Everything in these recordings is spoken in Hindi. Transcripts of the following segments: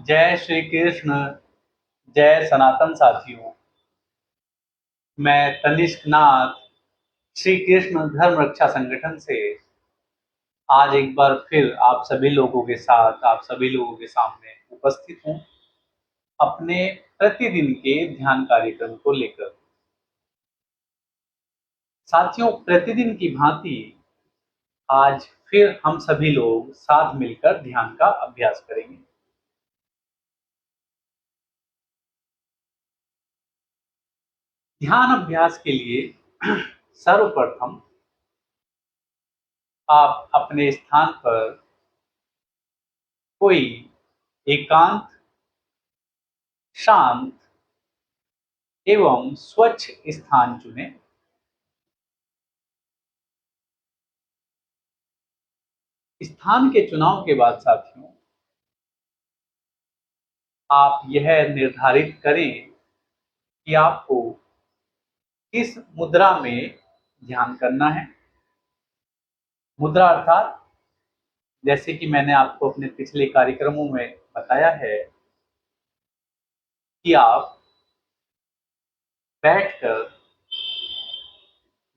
जय श्री कृष्ण। जय सनातन साथियों। मैं तनिष्क नाथ श्री कृष्ण धर्म रक्षा संगठन से आज एक बार फिर आप सभी लोगों के साथ आप सभी लोगों के सामने उपस्थित हूँ अपने प्रतिदिन के ध्यान कार्यक्रम को लेकर। साथियों, प्रतिदिन की भांति आज फिर हम सभी लोग साथ मिलकर ध्यान का अभ्यास करेंगे। ध्यान अभ्यास के लिए सर्वप्रथम आप अपने स्थान पर कोई एकांत, शांत एवं स्वच्छ स्थान चुनें। स्थान के चुनाव के बाद साथियों, आप यह निर्धारित करें कि आपको किस मुद्रा में ध्यान करना है। मुद्रा अर्थात जैसे कि मैंने आपको अपने पिछले कार्यक्रमों में बताया है कि आप बैठकर,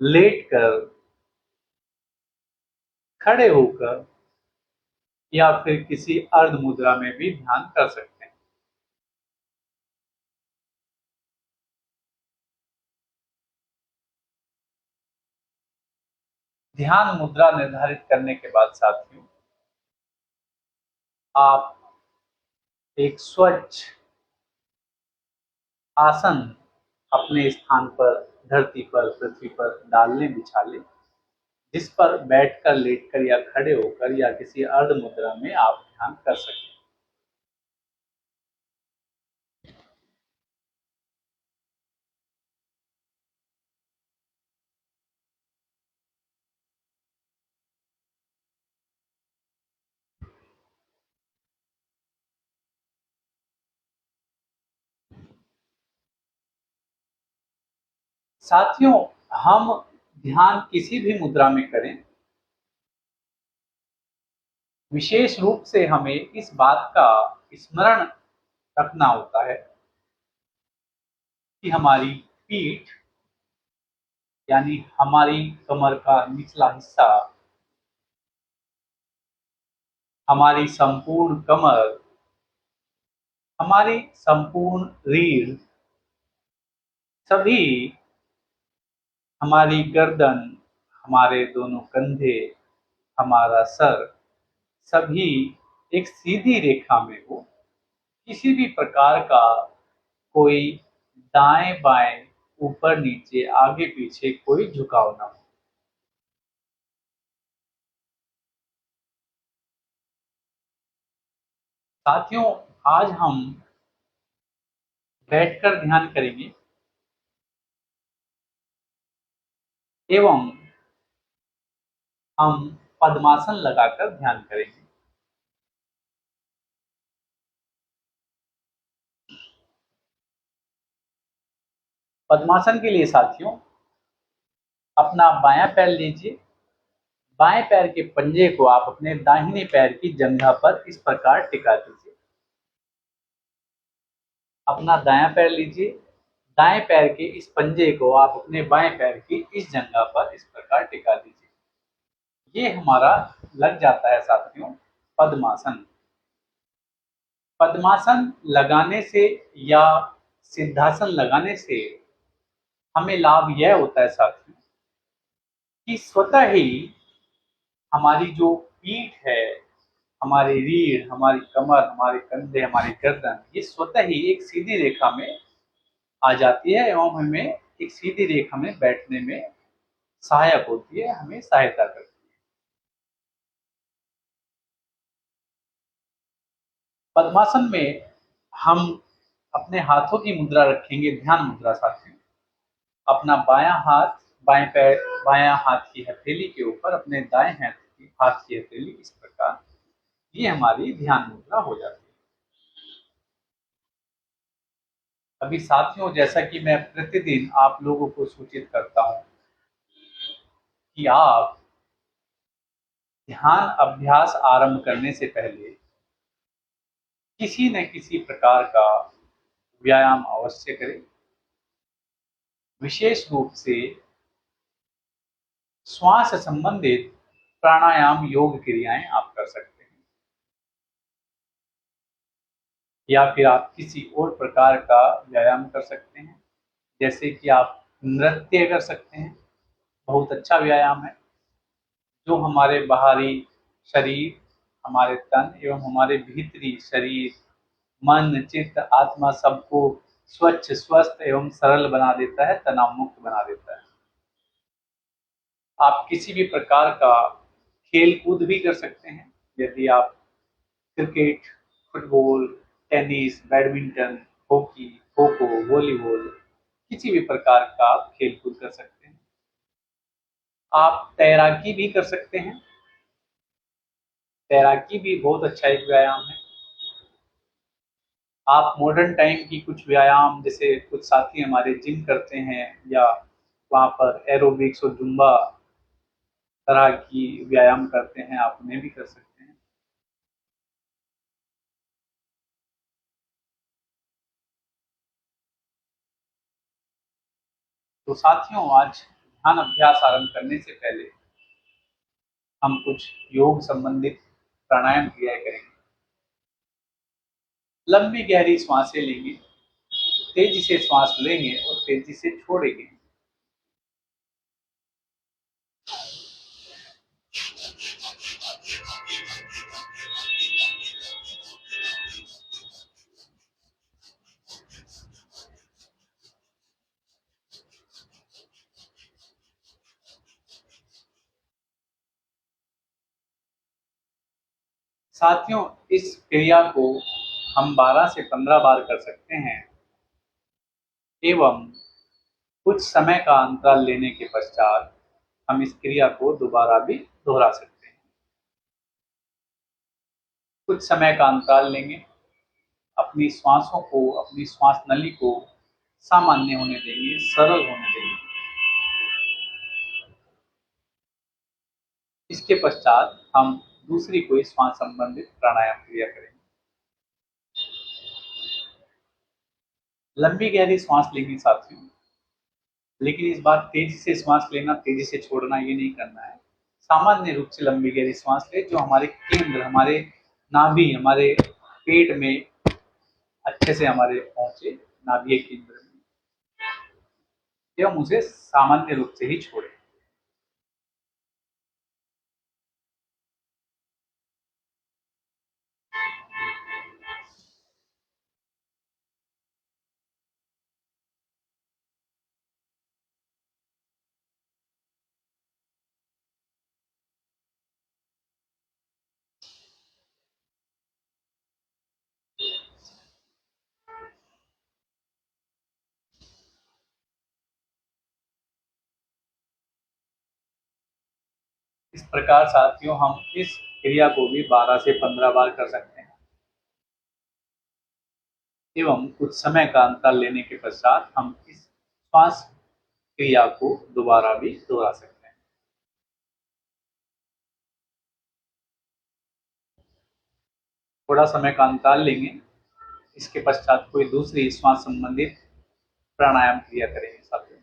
लेटकर, खड़े होकर या फिर किसी अर्ध मुद्रा में भी ध्यान कर सकते हैं। ध्यान मुद्रा निर्धारित करने के बाद साथियों, आप एक स्वच्छ आसन अपने स्थान पर, धरती पर, पृथ्वी पर डाल लें, बिछा लें, जिस पर बैठकर, लेटकर या खड़े होकर या किसी अर्ध मुद्रा में आप ध्यान कर सकें। साथियों, हम ध्यान किसी भी मुद्रा में करें, विशेष रूप से हमें इस बात का स्मरण रखना होता है कि हमारी पीठ यानी हमारी कमर का निचला हिस्सा, हमारी संपूर्ण कमर, हमारी संपूर्ण रीढ़, सभी, हमारी गर्दन, हमारे दोनों कंधे, हमारा सर, सभी एक सीधी रेखा में हो। किसी भी प्रकार का कोई दाएं बाएं, ऊपर नीचे, आगे पीछे कोई झुकाव ना हो। साथियों, आज हम बैठकर ध्यान करेंगे एवं हम पद्मासन लगाकर ध्यान करेंगे। पद्मासन के लिए साथियों, अपना बायां पैर लीजिए, बाएं पैर के पंजे को आप अपने दाहिने पैर की जंघा पर इस प्रकार टिका दीजिए। अपना दायां पैर लीजिए, दाएं पैर के इस पंजे को आप अपने बाएं पैर की इस जंघा पर इस प्रकार टिका दीजिए। ये हमारा लग जाता है साथियों पद्मासन। पद्मासन लगाने से या सिद्धासन लगाने से हमें लाभ यह होता है साथियों कि स्वतः ही हमारी जो पीठ है, हमारी रीढ़, हमारी कमर, हमारे कंधे, हमारी गर्दन, ये स्वतः ही एक सीधी रेखा में आ जाती है एवं हमें एक सीधी रेखा में बैठने में सहायक होती है, हमें सहायता करती है। पद्मासन में हम अपने हाथों की मुद्रा रखेंगे, ध्यान मुद्रा साथियों। अपना बायां हाथ बाएं पैर, बायां हाथ की हथेली के ऊपर अपने दाएं हाथ की हथेली इस प्रकार, ये हमारी ध्यान मुद्रा हो जाती है। अभी साथियों, जैसा कि मैं प्रतिदिन आप लोगों को सूचित करता हूं कि आप ध्यान अभ्यास आरंभ करने से पहले किसी न किसी प्रकार का व्यायाम अवश्य करें। विशेष रूप से श्वास संबंधित प्राणायाम योग क्रियाएं आप कर सकते हैं, या फिर आप किसी और प्रकार का व्यायाम कर सकते हैं, जैसे कि आप नृत्य कर सकते हैं। बहुत अच्छा व्यायाम है जो हमारे बाहरी शरीर, हमारे तन एवं हमारे भीतरी शरीर, मन, चित्त, आत्मा सबको स्वच्छ, स्वस्थ एवं सरल बना देता है, तनाव मुक्त बना देता है। आप किसी भी प्रकार का खेल कूद भी कर सकते हैं। यदि आप cricket, football, tennis, badminton, hockey, kho kho, volleyball, किसी भी प्रकार का आप खेल कूद कर सकते हैं। आप तैराकी भी कर सकते हैं। तैराकी भी बहुत अच्छा एक व्यायाम है। आप मॉडर्न टाइम की कुछ व्यायाम, जैसे कुछ साथी हमारे जिम करते हैं या वहाँ पर एरोबिक्स और जुम्बा तरह की व्यायाम करते हैं, आप उन्हें भी कर सकते हैं। तो साथियों, आज ध्यान अभ्यास आरंभ करने से पहले हम कुछ योग संबंधित प्राणायाम क्रिया करेंगे। लंबी गहरी सांसें लेंगे, तेजी से श्वास लेंगे और तेजी से छोड़ेंगे। साथियों, इस क्रिया को हम 12 से 15 बार कर सकते हैं एवं कुछ समय का अंतराल लेने के पश्चात हम इस क्रिया को दोबारा भी दोहरा सकते हैं। कुछ समय का अंतराल लेंगे, अपनी श्वासों को, अपनी श्वास नली को सामान्य होने देंगे, सरल होने देंगे। इसके पश्चात हम दूसरी कोई श्वास संबंधित प्राणायाम क्रिया करेंगे। लंबी गहरी श्वास लेंगे साथियों, लेकिन इस बार तेजी से श्वास लेना, तेजी से छोड़ना ये नहीं करना है। सामान्य रूप से लंबी गहरी श्वास ले, जो हमारे केंद्र, हमारे नाभि, हमारे पेट में अच्छे से हमारे पहुंचे, नाभि केंद्र में, एवं उसे सामान्य रूप से ही छोड़े। इस प्रकार साथियों, हम इस क्रिया को भी 12 से 15 बार कर सकते हैं एवं कुछ समय का अंतर लेने के पश्चात हम इस श्वास क्रिया को दोबारा भी दोहरा सकते हैं। थोड़ा समय का अंतर लेंगे, इसके पश्चात कोई दूसरी श्वास संबंधित प्राणायाम क्रिया करेंगे साथियों,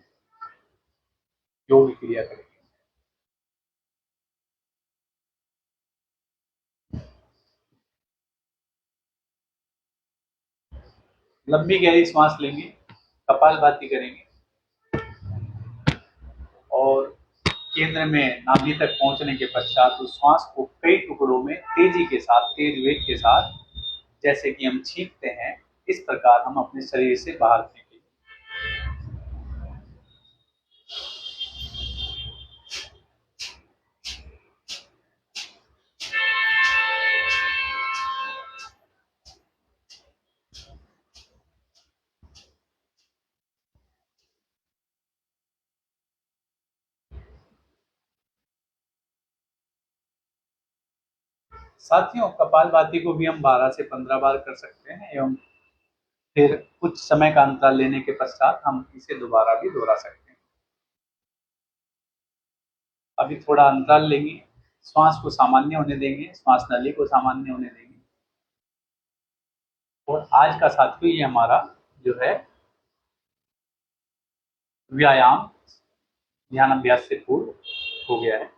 योग क्रिया करेंगे। लंबी गहरी सांस लेंगे, कपालभाति करेंगे और केंद्र में नाभि तक पहुंचने के पश्चात उस श्वास को कई टुकड़ों में तेजी के साथ, तेज वेग के साथ, जैसे कि हम छींकते हैं, इस प्रकार हम अपने शरीर से बाहर फेंकेंगे। साथियों, कपालभाति को भी हम 12 से 15 बार कर सकते हैं एवं फिर कुछ समय का अंतराल लेने के पश्चात हम इसे दोबारा भी दोहरा सकते हैं। अभी थोड़ा अंतराल लेंगे, श्वास को सामान्य होने देंगे, श्वास नली को सामान्य होने देंगे। और आज का साथियों ये हमारा जो है व्यायाम ध्यान अभ्यास से पूर्ण हो गया है।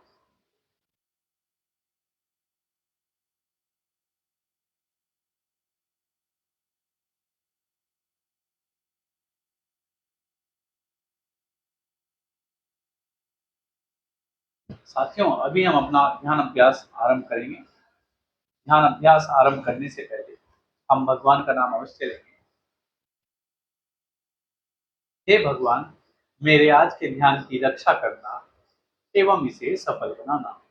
साथियों अभी हम अपना ध्यान अभ्यास आरंभ करेंगे। ध्यान अभ्यास आरंभ करने से पहले हम भगवान का नाम अवश्य लेंगे। हे भगवान, मेरे आज के ध्यान की रक्षा करना एवं इसे सफल बनाना।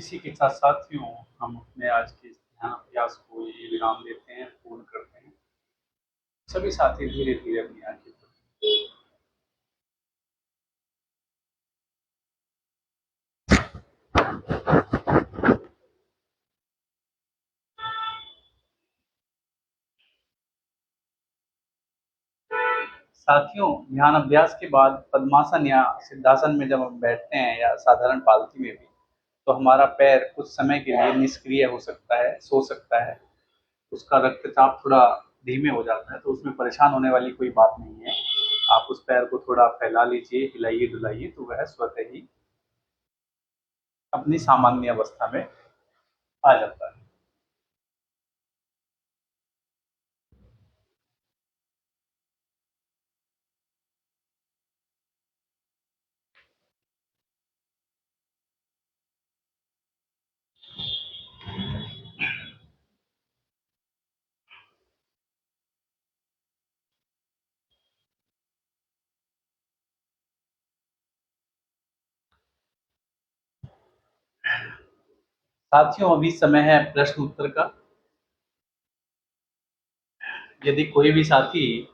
इसी के साथ साथियों हम अपने आज के इस ध्यान अभ्यास को ये विराम देते हैं, पूर्ण करते हैं। सभी साथी धीरे धीरे अपनी आंखें खोलें। साथियों, ध्यान अभ्यास के बाद पद्मासन या सिद्धासन में जब हम बैठते हैं या साधारण पालती में भी, तो हमारा पैर कुछ समय के लिए निष्क्रिय हो सकता है, सो सकता है। उसका रक्तचाप थोड़ा धीमे हो जाता है, तो उसमें परेशान होने वाली कोई बात नहीं है। आप उस पैर को थोड़ा फैला लीजिए, हिलाइए डुलाइए, तो वह स्वतः ही अपनी सामान्य अवस्था में आ जाता है। साथियों, अभी समय है प्रश्न उत्तर का। यदि कोई भी साथी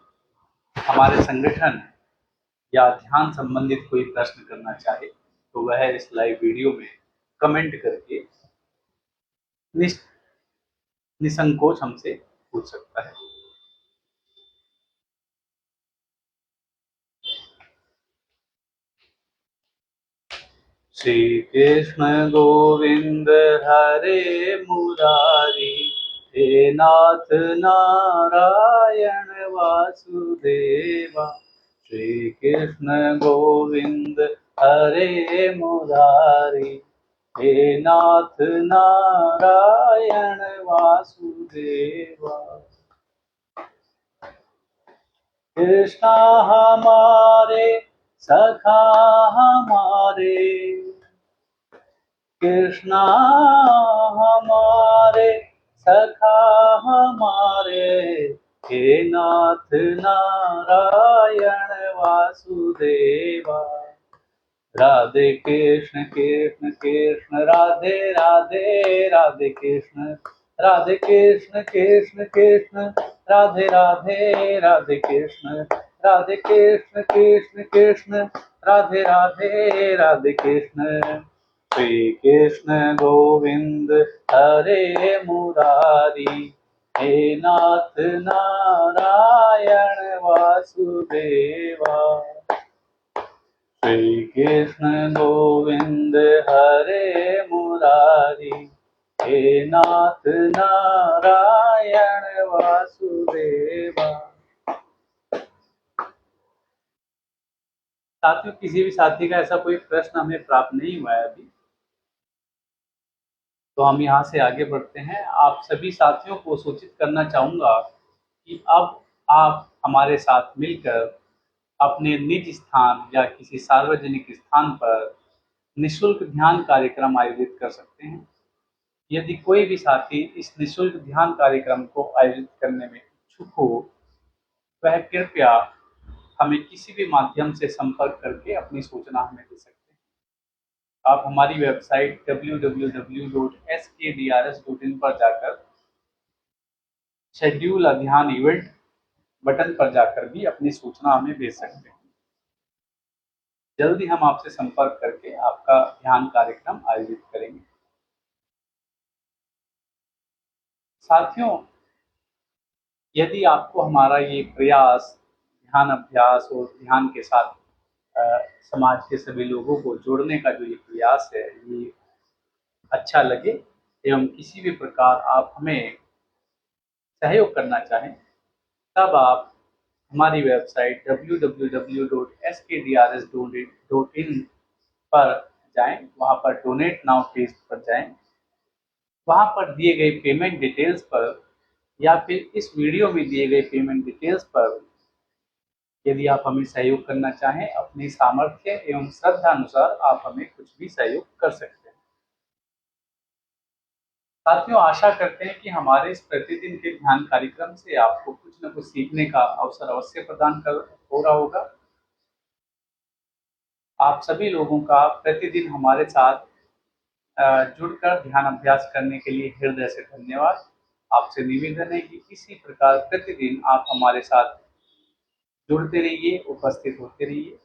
हमारे संगठन या ध्यान संबंधित कोई प्रश्न करना चाहे, तो वह इस लाइव वीडियो में कमेंट करके निस- निसंकोच हमसे पूछ सकता है। श्री कृष्ण गोविंद हरे मुरारी, हे नाथ नारायण वासुदेवा। श्री कृष्ण गोविंद हरे मुरारी, हे नाथ नारायण वासुदेवा। कृष्णा हमारे सखा हमारे, कृष्णा हमारे सखा हमारे, हे नाथ नारायण वासुदेवा। राधे कृष्ण कृष्ण कृष्ण राधे राधे, राधे कृष्ण कृष्ण कृष्ण राधे राधे, राधे कृष्ण कृष्ण कृष्ण राधे राधे, राधे कृष्ण। श्री कृष्ण गोविंद हरे मुरारी, हे नाथ नारायण वासुदेवा। श्री कृष्ण गोविंद हरे मुरारी, हे नाथ नारायण वासुदेवा। साथियों, किसी भी साथी का ऐसा कोई प्रश्न हमें प्राप्त नहीं हुआ है अभी, तो हम यहाँ से आगे बढ़ते हैं। आप सभी साथियों को सूचित करना चाहूँगा कि अब आप हमारे साथ मिलकर अपने निज स्थान या किसी सार्वजनिक स्थान पर निःशुल्क ध्यान कार्यक्रम आयोजित कर सकते हैं। यदि कोई भी साथी इस निःशुल्क ध्यान कार्यक्रम को आयोजित करने में इच्छुक हो, वह कृपया हमें किसी भी माध्यम से संपर्क करके अपनी सूचना हमें दे सकते हैं। आप हमारी वेबसाइट www.skdrs.in पर जाकर शेड्यूल अ ध्यान इवेंट बटन पर जाकर भी अपनी सूचना हमें भेज सकते हैं। जल्दी हम आपसे संपर्क करके आपका ध्यान कार्यक्रम आयोजित करेंगे। साथियों, यदि आपको हमारा ये प्रयास, ध्यान अभ्यास और ध्यान के साथ समाज के सभी लोगों को जोड़ने का जो ये प्रयास है, ये अच्छा लगे एवं किसी भी प्रकार आप हमें सहयोग करना चाहें, तब आप हमारी वेबसाइट www.skdrs.in पर जाएं। वहां पर डोनेट नाउ पेज पर जाएं। वहां पर दिए गए पेमेंट डिटेल्स पर या फिर इस वीडियो में दिए गए पेमेंट डिटेल्स पर यदि आप हमें सहयोग करना चाहें, अपनी सामर्थ्य एवं श्रद्धा अनुसार आप हमें कुछ भी सहयोग कर सकते हैं। साथियों, आशा करते हैं कि हमारे इस प्रतिदिन के ध्यान कार्यक्रम से आपको कुछ न कुछ सीखने का अवसर अवश्य प्रदान कर हो रहा होगा। आप सभी लोगों का प्रतिदिन हमारे साथ जुड़कर ध्यान अभ्यास करने के लिए हृदय से धन्यवाद। आपसे निवेदन है कि इसी प्रकार प्रतिदिन आप हमारे साथ जुड़ते रहिए, उपस्थित होते रहिए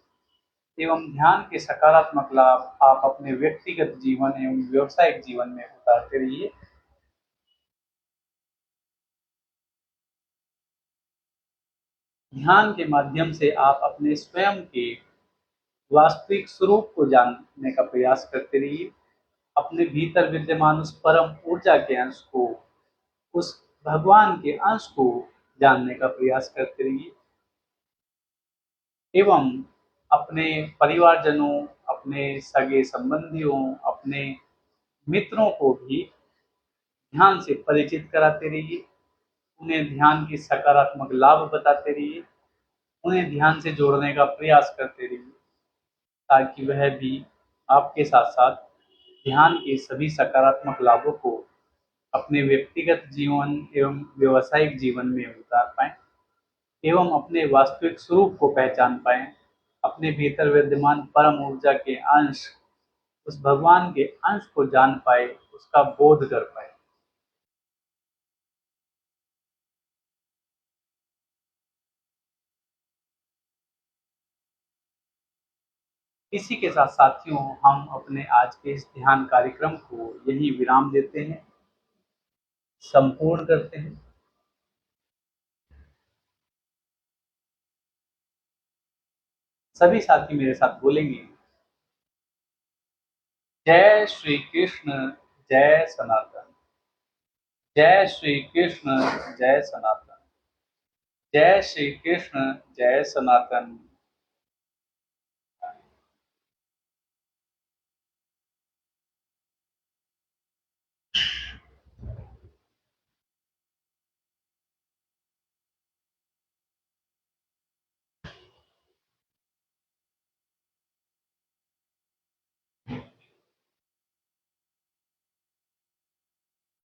एवं ध्यान के सकारात्मक लाभ आप अपने व्यक्तिगत जीवन एवं व्यावसायिक जीवन में उतारते रहिए। ध्यान के माध्यम से आप अपने स्वयं के वास्तविक स्वरूप को जानने का प्रयास करते रहिए। अपने भीतर विद्यमान उस परम ऊर्जा के अंश को, उस भगवान के अंश को जानने का प्रयास करते रहिए एवं अपने परिवारजनों, अपने सगे संबंधियों, अपने मित्रों को भी ध्यान से परिचित कराते रहिए। उन्हें ध्यान की सकारात्मक लाभ बताते रहिए। उन्हें ध्यान से जोड़ने का प्रयास करते रहिए ताकि वह भी आपके साथ-साथ ध्यान के सभी सकारात्मक लाभों को अपने व्यक्तिगत जीवन एवं व्यावसायिक जीवन में उतार पाएँ एवं अपने वास्तविक स्वरूप को पहचान पाएँ, अपने भीतर विद्यमान परम ऊर्जा के अंश, उस भगवान के अंश को जान पाएँ, उसका बोध कर पाएँ। इसी के साथ साथियों हम अपने आज के इस ध्यान कार्यक्रम को यहीं विराम देते हैं, संपूर्ण करते हैं। सभी साथी मेरे साथ बोलेंगे, जय श्री कृष्ण, जय सनातन। जय श्री कृष्ण, जय सनातन। जय श्री कृष्ण, जय सनातन।